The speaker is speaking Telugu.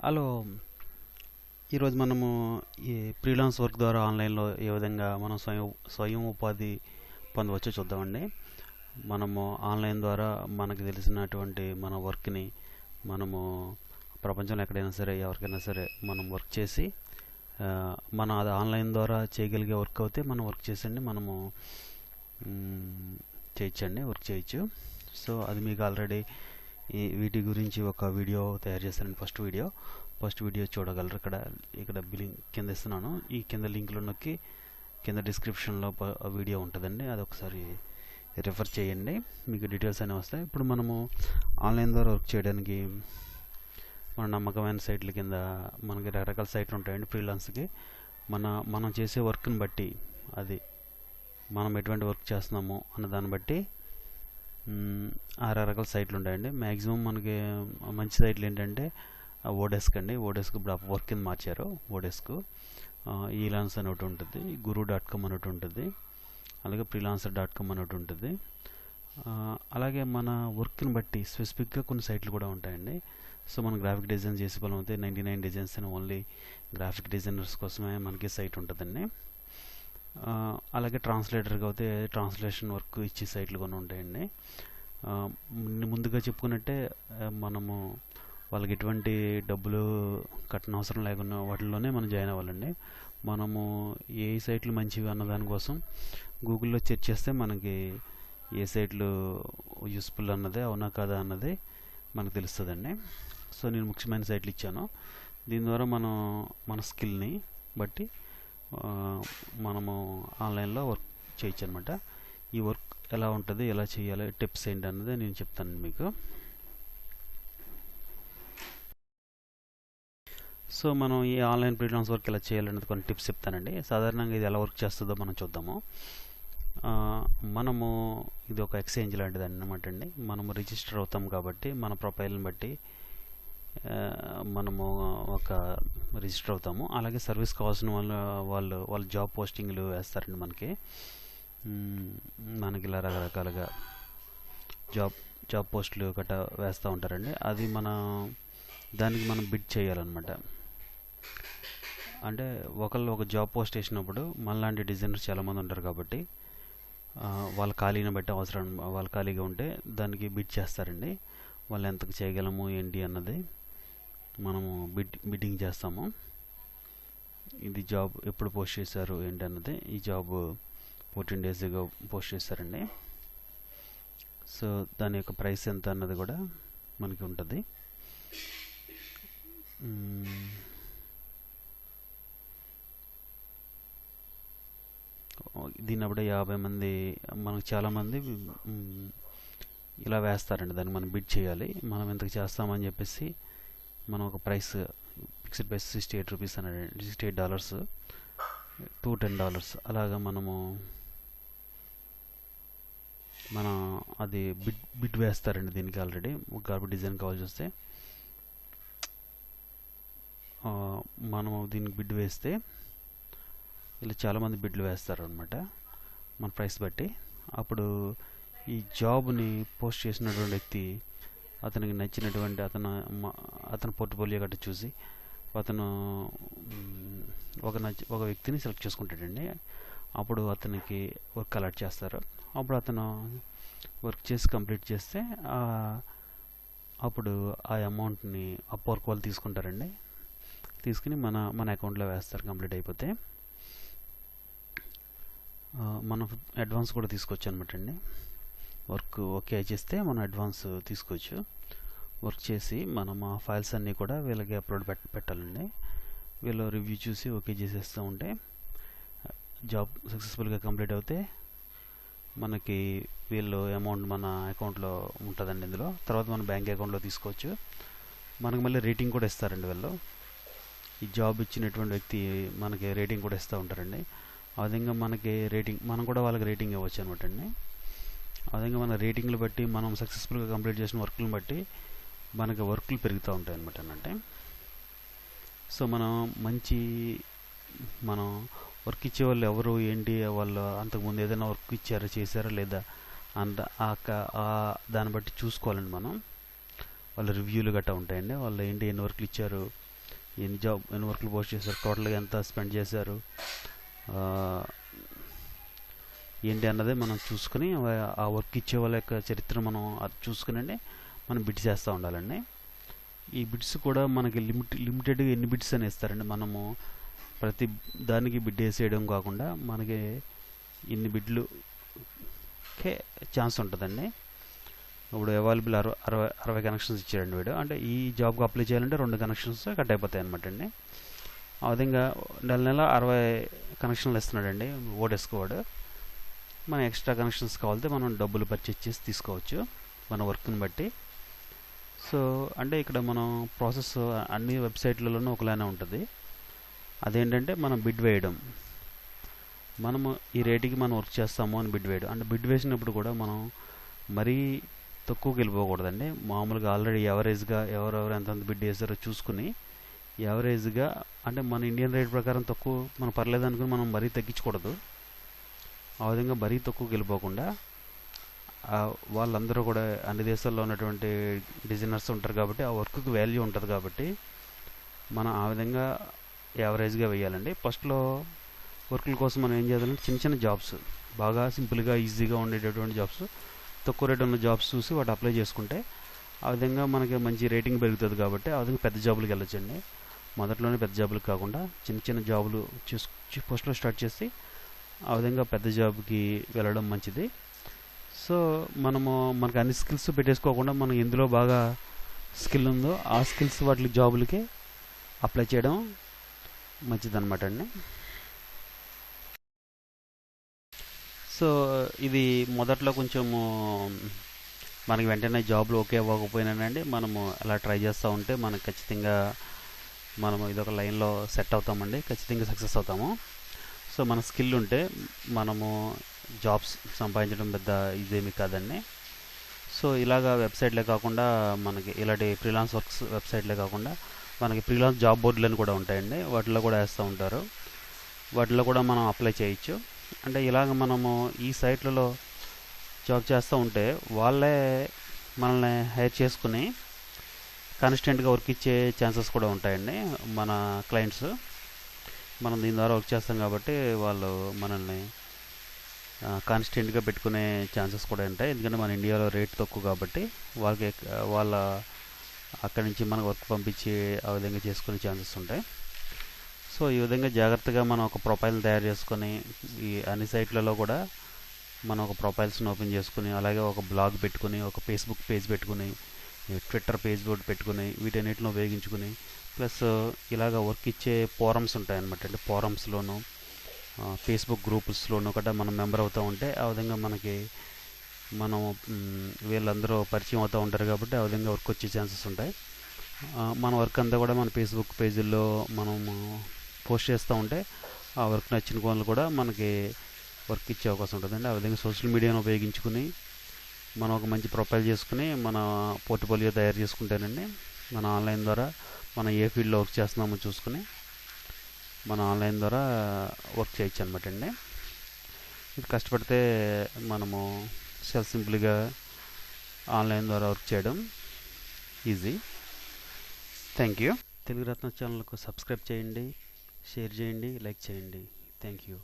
హలో. ఈరోజు మనము ఈ ఫ్రీలాన్స్ వర్క్ ద్వారా ఆన్లైన్లో ఏ విధంగా మనం స్వయం ఉపాధి పొందవచ్చో చూద్దామండి. మనము ఆన్లైన్ ద్వారా మనకు తెలిసినటువంటి మన వర్క్ని మనము ప్రపంచంలో ఎక్కడైనా సరే ఎవరికైనా సరే మనం వర్క్ చేసి మనం అది ఆన్లైన్ ద్వారా చేయగలిగే వర్క్ అయితే మనం వర్క్ చేసండి మనము వర్క్ చేయొచ్చు. సో అది మీకు ఆల్రెడీ వీటి గురించి ఒక వీడియో తయారు చేశానండి. ఫస్ట్ వీడియో చూడగలరు. ఇక్కడ లింక్ కింద ఇస్తున్నాను. ఈ కింద లింక్లో నొక్కి కింద డిస్క్రిప్షన్లో వీడియో ఉంటుందండి, అది ఒకసారి రిఫర్ చేయండి, మీకు డీటెయిల్స్ అనేవి వస్తాయి. ఇప్పుడు మనము ఆన్లైన్ ద్వారా వర్క్ చేయడానికి మన నమ్మకమైన సైట్ల కింద మనకి రకరకాల సైట్లు ఉంటాయండి. ఫ్రీలాన్స్కి మనం చేసే వర్క్ని బట్టి, అది మనం ఎటువంటి వర్క్ చేస్తున్నామో అన్న దాన్ని బట్టి రకరకాల సైట్లు ఉంటాయండి. మ్యాక్సిమం మనకి మంచి సైట్లు ఏంటంటే ఓడెస్క్ అండి. ఓడెస్క్ ఇప్పుడు వర్క్ కింద మార్చారు. ఓడెస్క్, ఈలాన్స్ అని ఒకటి ఉంటుంది, guru.com అని ఒకటి ఉంటుంది, అలాగే freelancer.com అని ఒకటి ఉంటుంది. అలాగే మన వర్క్ని బట్టి స్పెసిఫిక్గా కొన్ని సైట్లు కూడా ఉంటాయండి. సో మనం గ్రాఫిక్ డిజైన్ చేసే పని అయితే 99 డిజైన్స్ అని ఓన్లీ గ్రాఫిక్ డిజైనర్స్ కోసమే మనకి సైట్ ఉంటుందండి. అలాగే ట్రాన్స్లేటర్గా అయితే ట్రాన్స్లేషన్ వర్క్ ఇచ్చే సైట్లు కొన్ని ఉంటాయండి. ముందుగా చెప్పుకున్నట్టే మనము వాళ్ళకి ఎటువంటి డబ్బులు కట్టనవసరం అవసరం లేకుండా వాటిల్లోనే మనం జాయిన్ అవ్వాలండి. మనము ఏ సైట్లు మంచివి అన్న దానికోసం గూగుల్లో సెర్చ్ చేస్తే మనకి ఏ సైట్లు యూస్ఫుల్ అన్నదే అవునా కాదా అన్నది మనకు తెలుస్తుందండి. సో నేను ముఖ్యమైన సైట్లు ఇచ్చాను. దీని ద్వారా మనం మన స్కిల్ని బట్టి మనము ఆన్లైన్లో వర్క్ చేయొచ్చు అనమాట. ఈ వర్క్ ఎలా ఉంటుంది, ఎలా చేయాలి, టిప్స్ ఏంటి అన్నది నేను చెప్తాను మీకు. సో మనం ఈ ఆన్లైన్ ఫ్రీలాన్స్ వర్క్ ఎలా చేయాలనేది కొన్ని టిప్స్ చెప్తానండి. సాధారణంగా ఇది ఎలా వర్క్ చేస్తుందో మనం చూద్దాము. మనము ఇది ఒక ఎక్స్చేంజ్ లాంటిది అన్నమాట అండి. మనము రిజిస్టర్ అవుతాం కాబట్టి మన ప్రొఫైల్ని బట్టి మనము ఒక రిజిస్టర్ అవుతాము. అలాగే సర్వీస్ కావాల్సిన వాళ్ళు జాబ్ పోస్టింగ్లు వేస్తారండి. మనకి ఇలా రకరకాలుగా జాబ్ పోస్టులు గట్రా వేస్తూ ఉంటారండి. అది దానికి మనం బిడ్ చేయాలన్నమాట. అంటే ఒక జాబ్ పోస్ట్ వేసినప్పుడు మనలాంటి డిజైనర్స్ చాలామంది ఉంటారు కాబట్టి వాళ్ళ ఖాళీని బట్టి వాళ్ళు ఖాళీగా ఉంటే దానికి బిడ్ చేస్తారండి. వాళ్ళు ఎంతకు చేయగలము ఏంటి అన్నది మనము బిడ్డింగ్ చేస్తాము. ఇది జాబ్ ఎప్పుడు పోస్ట్ చేశారు ఏంటి అన్నది, ఈ జాబ్ 14 డేస్గా పోస్ట్ చేశారండి. సో దాని యొక్క ప్రైస్ ఎంత అన్నది కూడా మనకి ఉంటుంది. దీన్ని అప్పుడే 50 మంది, మనకు చాలామంది ఇలా వేస్తారండి. దాన్ని మనం బిడ్ చేయాలి. మనం ఎంతకు చేస్తామని చెప్పేసి మనం ఒక ప్రైస్, ఫిక్స్డ్ ప్రైస్ $68 అన్నాడు, $68 to $10 అలాగా మనం అది బిడ్ వేస్తారండి. దీనికి ఆల్రెడీ ఒక గ్రాఫిక్ డిజైన్ కావాల్సి వస్తే మనము దీనికి బిడ్ వేస్తే ఇలా చాలామంది బిడ్లు వేస్తారు అనమాట మన ప్రైస్ బట్టి. అప్పుడు ఈ జాబ్ని పోస్ట్ చేసినటువంటి వ్యక్తి అతనికి నచ్చినటువంటి అతని పోర్ట్ఫోలియో గట్రా చూసి అతను ఒక వ్యక్తిని సెలెక్ట్ చేసుకుంటాడండి. అప్పుడు అతనికి వర్క్ అలాట్ చేస్తారు. అప్పుడు అతను వర్క్ చేసి కంప్లీట్ చేస్తే అప్పుడు ఆ అమౌంట్ని అప్వర్క్ వాళ్ళు తీసుకుంటారండి. తీసుకుని మన అకౌంట్లో వేస్తారు. కంప్లీట్ అయిపోతే మనం అడ్వాన్స్ కూడా తీసుకోవచ్చు అనమాట అండి. వర్క్ ఓకే చేస్తే మనం అడ్వాన్స్ తీసుకోవచ్చు. వర్క్ చేసి మనం ఆ ఫైల్స్ అన్నీ కూడా వీళ్ళకి అప్లోడ్ పెట్టాలండి. వీళ్ళు రివ్యూ చూసి ఓకే చేసేస్తూ ఉంటే జాబ్ సక్సెస్ఫుల్గా కంప్లీట్ అవుతే మనకి వీళ్ళు అమౌంట్ మన అకౌంట్లో ఉంటుందండి. ఇందులో తర్వాత మన బ్యాంక్ అకౌంట్లో తీసుకోవచ్చు. మనకు మళ్ళీ రేటింగ్ కూడా ఇస్తారండి వీళ్ళు. ఈ జాబ్ ఇచ్చినటువంటి వ్యక్తి మనకి రేటింగ్ కూడా ఇస్తూ ఉంటారండి. ఆ విధంగా మనకి మనం కూడా వాళ్ళకి రేటింగ్ ఇవ్వచ్చు అనమాట అండి. ఆ విధంగా మన రేటింగ్లు బట్టి మనం సక్సెస్ఫుల్గా కంప్లీట్ చేసిన వర్క్లను బట్టి మనకి వర్క్లు పెరుగుతూ ఉంటాయి అనమాట. అంటే సో మనం వర్క్ ఇచ్చే వాళ్ళు ఎవరు ఏంటి, వాళ్ళు అంతకుముందు ఏదైనా వర్క్ చేశారా లేదా దాన్ని బట్టి చూసుకోవాలండి మనం. వాళ్ళ రివ్యూలు గట్రా ఉంటాయండి. వాళ్ళు ఎన్ని వర్క్లు ఇచ్చారు, ఎన్ని వర్క్లు పోస్ట్ చేశారు, టోటల్గా ఎంత స్పెండ్ చేశారు ఏంటి అన్నది మనం చూసుకుని ఆ వర్క్ ఇచ్చే వాళ్ళ యొక్క చరిత్ర మనం అది చూసుకుని మనం బిడ్ చేస్తూ ఉండాలండి. ఈ బిడ్స్ కూడా మనకి లిమిటెడ్గా ఎన్ని బిడ్స్ అని ఇస్తారండి. మనము ప్రతి దానికి బిడ్ వేసేయడం కాకుండా మనకి ఇన్ని బిడ్లుకే ఛాన్స్ ఉంటుందండి. ఇప్పుడు అవైలబుల్ 60 కనెక్షన్స్ ఇచ్చాడండి వీడు. అంటే ఈ జాబ్కి అప్లై చేయాలంటే 2 కనెక్షన్స్ కట్ అయిపోతాయి అనమాట అండి. ఆ విధంగా నెల 60 కనెక్షన్లు ఇస్తున్నాడండి ఓడెస్క్ వాడు. మన ఎక్స్ట్రా కనెక్షన్స్ కావాలంటే మనం డబ్బులు పర్చేజ్ చేసి తీసుకోవచ్చు మన వర్క్ని బట్టి. సో అంటే ఇక్కడ మనం ప్రాసెస్ అన్ని వెబ్సైట్లలోనూ ఒకలానే ఉంటుంది. అదేంటంటే మనం బిడ్ వేయడం, మనము ఈ రేటుకి మనం వర్క్ చేస్తాము అని బిడ్ వేయడం. అంటే బిడ్ వేసినప్పుడు కూడా మనం మరీ తక్కువకి వెళ్ళిపోకూడదండి. మామూలుగా ఆల్రెడీ యావరేజ్గా ఎవరెవరు ఎంతెంత బిడ్ వేసారో చూసుకుని యావరేజ్గా, అంటే మన ఇండియన్ రేట్ ప్రకారం తక్కువ మనం పర్లేదు అనుకుని మనం మరీ తగ్గించకూడదు. ఆ విధంగా మరీ తక్కువకి వెళ్ళిపోకుండా వాళ్ళందరూ కూడా అన్ని దేశాల్లో ఉన్నటువంటి డిజైనర్స్ ఉంటారు కాబట్టి ఆ వర్క్కి వాల్యూ ఉంటుంది కాబట్టి మనం ఆ విధంగా యావరేజ్గా వేయాలండి. ఫస్ట్లో వర్కుల కోసం మనం ఏం చేయాలంటే చిన్న చిన్న జాబ్స్, బాగా సింపుల్గా ఈజీగా ఉండేటటువంటి జాబ్స్, తక్కువ రేట్ ఉన్న జాబ్స్ చూసి వాటి అప్లై చేసుకుంటే ఆ విధంగా మనకి మంచి రేటింగ్ పెరుగుతుంది కాబట్టి ఆ విధంగా పెద్ద జాబులకు వెళ్ళొచ్చండి. మొదట్లోనే పెద్ద జాబులకు కాకుండా చిన్న చిన్న జాబులు ఫస్ట్లో స్టార్ట్ చేసి ఆ విధంగా పెద్ద జాబ్కి వెళ్ళడం మంచిది. సో మనకు అన్ని స్కిల్స్ పెట్టేసుకోకుండా మనం ఎందులో బాగా స్కిల్ ఉందో ఆ స్కిల్స్ వాటి జాబులకి అప్లై చేయడం మంచిదన్నమాట అండి. సో ఇది మొదట్లో కొంచెము మనకి వెంటనే జాబ్లు ఓకే అవ్వకపోయినానండి, మనము అలా ట్రై చేస్తూ ఉంటే మనకు ఖచ్చితంగా మనము ఇదొక లైన్లో సెట్ అవుతామండి, ఖచ్చితంగా సక్సెస్ అవుతాము. సో మన స్కిల్ ఉంటే మనము జాబ్స్ సంపాదించడం పెద్ద ఇదేమీ కాదండి. సో ఇలాగా వెబ్సైట్లే కాకుండా మనకి ఇలాంటి ఫ్రీలాన్స్ వర్క్స్ వెబ్సైట్లే కాకుండా మనకి ఫ్రీలాన్స్ జాబ్ బోర్డులని కూడా ఉంటాయండి, వాటిలో కూడా వేస్తూ ఉంటారు. వాటిలో కూడా మనం అప్లై చేయొచ్చు. అంటే ఇలాగ మనము ఈ సైట్లలో జాబ్ చేస్తూ ఉంటే వాళ్ళే మనల్ని హైర్ చేసుకుని కాన్స్టెంట్గా వర్క్ ఇచ్చే ఛాన్సెస్ కూడా ఉంటాయండి. మన క్లయింట్స్ మనం దీని ద్వారా వర్క్ చేస్తాం కాబట్టి వాళ్ళు మనల్ని కాన్స్టెంట్గా పెట్టుకునే ఛాన్సెస్ కూడా ఉంటాయి. ఎందుకంటే మన ఇండియాలో రేట్ తక్కువ కాబట్టి వాళ్ళ అక్కడి నుంచి మనకు వర్క్ పంపించి ఆ విధంగా చేసుకునే ఛాన్సెస్ ఉంటాయి. సో ఈ విధంగా జాగ్రత్తగా మనం ఒక ప్రొఫైల్ తయారు చేసుకొని ఈ అన్ని సైట్లలో కూడా మనం ఒక ప్రొఫైల్స్ని ఓపెన్ చేసుకుని, అలాగే ఒక బ్లాగ్ పెట్టుకుని, ఒక ఫేస్బుక్ పేజ్ పెట్టుకుని, ట్విట్టర్ పేజ్ కూడా పెట్టుకుని వీటన్నిటిని ఉపయోగించుకుని, ప్లస్ ఇలాగ వర్క్ ఇచ్చే ఫోరమ్స్ ఉంటాయన్నమాట అండి. ఫోరమ్స్లోను ఫేస్బుక్ గ్రూప్స్లోనూ కూడా మనం మెంబర్ అవుతూ ఉంటే ఆ విధంగా మనకి మనం వీళ్ళందరూ పరిచయం అవుతూ ఉంటారు కాబట్టి ఆ విధంగా వర్క్ వచ్చే ఛాన్సెస్ ఉంటాయి. మన వర్క్ అంతా కూడా మన ఫేస్బుక్ పేజీల్లో మనం పోస్ట్ చేస్తూ ఉంటే ఆ వర్క్ నచ్చిన వాళ్ళు కూడా మనకి వర్క్ ఇచ్చే అవకాశం ఉంటుందండి. ఆ విధంగా సోషల్ మీడియాను ఉపయోగించుకుని మనం ఒక మంచి ప్రొఫైల్ చేసుకుని మన పోర్ట్ఫోలియో తయారు చేసుకుంటేనండి మన ఆన్లైన్ ద్వారా మనం ఏ ఫీల్డ్లో వర్క్ చేస్తున్నామో చూసుకుని మన ఆన్లైన్ ద్వారా వర్క్ చేయొచ్చు అనమాట అండి. ఇది కష్టపడితే మనము సింపుల్గా ఆన్లైన్ ద్వారా వర్క్ చేయడం easy. Thank you. Telugu Ratna ఛానల్కు సబ్స్క్రైబ్ చేయండి, షేర్ చేయండి, లైక్ చేయండి. Thank you.